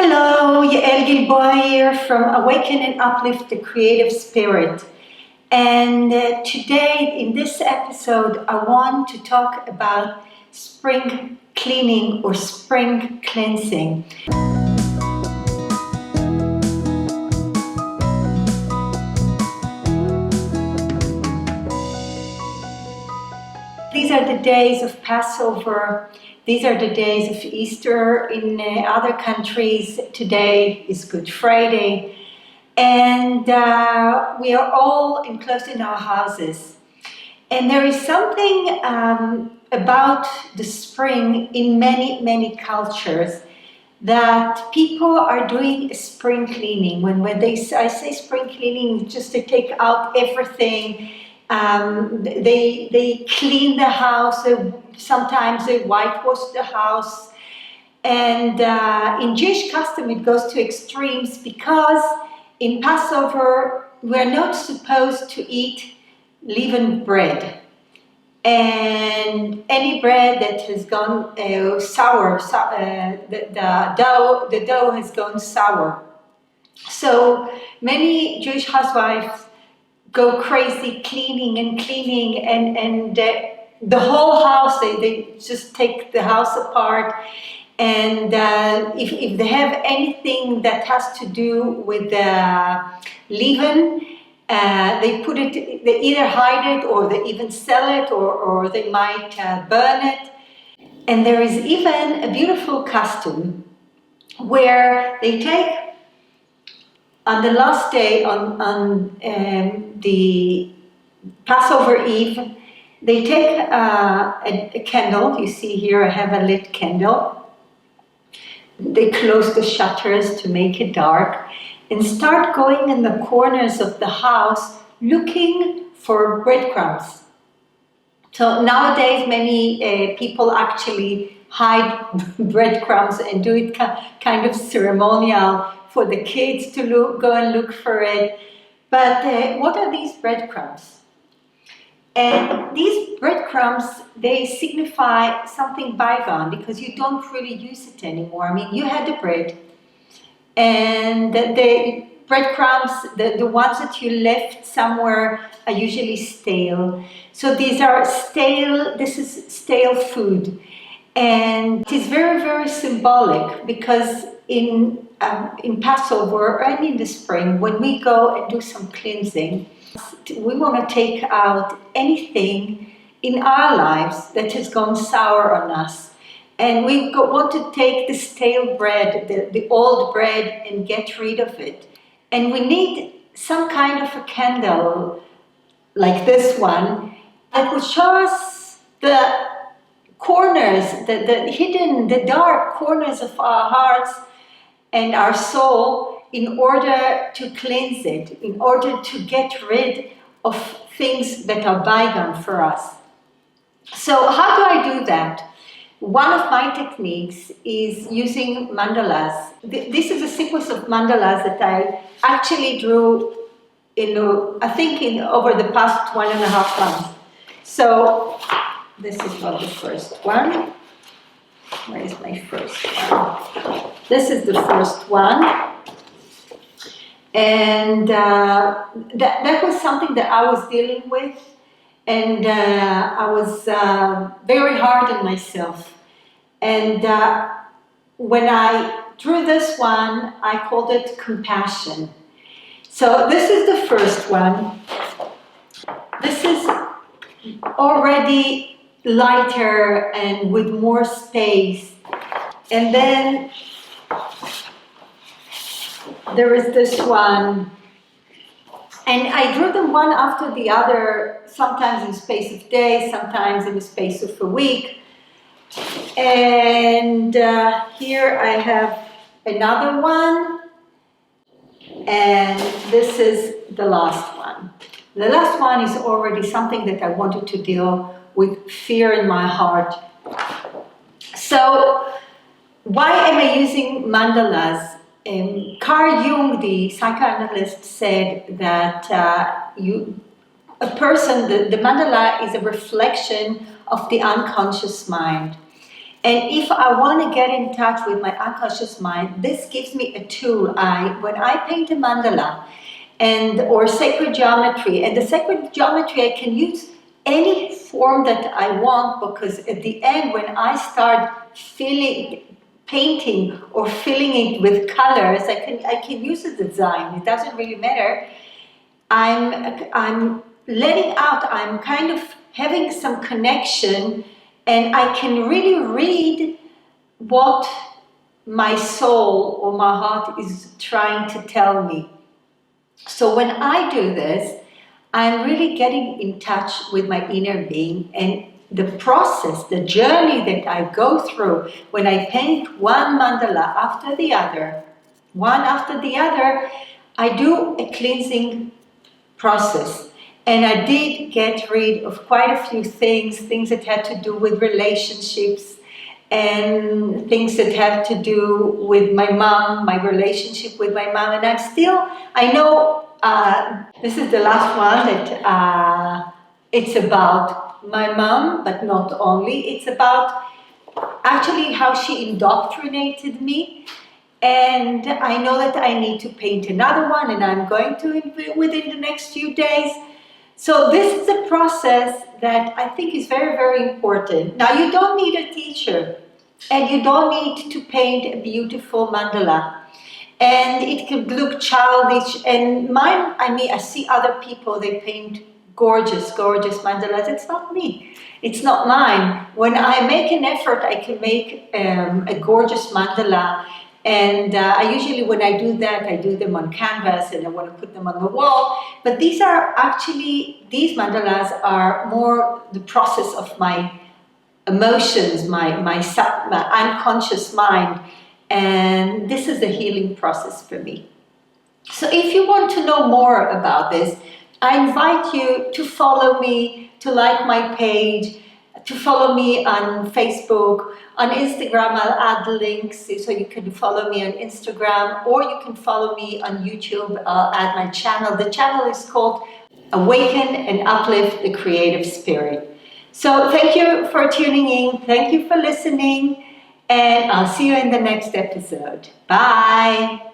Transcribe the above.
Hello, Yael Gilboa here from Awaken and Uplift the Creative Spirit. And today, in this episode, I want to talk about spring cleaning or spring cleansing. These are the days of Passover. These are the days of Easter in other countries. Today is Good Friday. And we are all enclosed in our houses. And there is something about the spring in many cultures that people are doing spring cleaning. When I say spring cleaning, just to take out everything. They clean the house, sometimes they whitewash the house. And in Jewish custom it goes to extremes because in Passover we're not supposed to eat leavened bread. And any bread that has gone sour, the dough has gone sour. So many Jewish housewives go crazy cleaning and the whole house, they just take the house apart. And if they have anything that has to do with leaven, they either hide it or they even sell it or they might burn it. And there is even a beautiful custom where they take on the last day, on the Passover Eve, they take a candle. You see here I have a lit candle. They close the shutters to make it dark and start going in the corners of the house looking for breadcrumbs. So nowadays many people actually hide breadcrumbs and do it kind of ceremonial for the kids to go and look for it. But what are these breadcrumbs? And these breadcrumbs, they signify something bygone because you don't really use it anymore. I mean, you had the bread, and the breadcrumbs, the ones that you left somewhere are usually stale. So this is stale food. And it is very symbolic because in Passover and in the spring, when we go and do some cleansing, we want to take out anything in our lives that has gone sour on us. And we want to take the stale bread, the old bread, and get rid of it. And we need some kind of a candle like this one that will show us the corners, the dark corners of our hearts and our soul, in order to cleanse it, in order to get rid of things that are bygone for us. So how do I do that? One of my techniques is using mandalas. This is a sequence of mandalas that I actually drew over the past 1.5 months. So this is not the first one. Where is my first one? This is the first one. And that was something that I was dealing with. And I was very hard on myself. And when I drew this one, I called it compassion. So this is the first one. This is already lighter and with more space. And then there is this one. And I drew them one after the other, sometimes in the space of days, sometimes in the space of a week. And here I have another one. And this is the last one. The last one is already something that I wanted to deal with fear in my heart. So why am I using mandalas? Carl Jung, the psychoanalyst, said that the mandala is a reflection of the unconscious mind. And if I want to get in touch with my unconscious mind, this gives me a tool. When I paint a mandala or sacred geometry, and the sacred geometry I can use any form that I want, because at the end, when I start painting or filling it with colors, I can use a design. It doesn't really matter. I'm letting out. I'm kind of having some connection, and I can really read what my soul or my heart is trying to tell me. So when I do this, I'm really getting in touch with my inner being, and the process, the journey that I go through when I paint one mandala after the other, one after the other, I do a cleansing process. And I did get rid of quite a few things that had to do with relationships, and things that have to do with my mom, my relationship with my mom. And I know this is the last one that it's about my mom, but not only. It's about actually how she indoctrinated me. And I know that I need to paint another one, and I'm going to within the next few days. So this is a process that I think is very, very important. Now, you don't need a teacher, and you don't need to paint a beautiful mandala. And it could look childish. And I see other people, they paint gorgeous, gorgeous mandalas. It's not me. It's not mine. When I make an effort, I can make a gorgeous mandala. And I usually, when I do that, I do them on canvas, and I want to put them on the wall. But these mandalas are more the process of my emotions, my unconscious mind. And this is a healing process for me. So if you want to know more about this, I invite you to follow me, to like my page, to follow me on Facebook. On Instagram, I'll add links so you can follow me on Instagram, or you can follow me on YouTube. I'll add my channel. The channel is called Awaken and Uplift the Creative Spirit. So thank you for tuning in. Thank you for listening. And I'll see you in the next episode. Bye.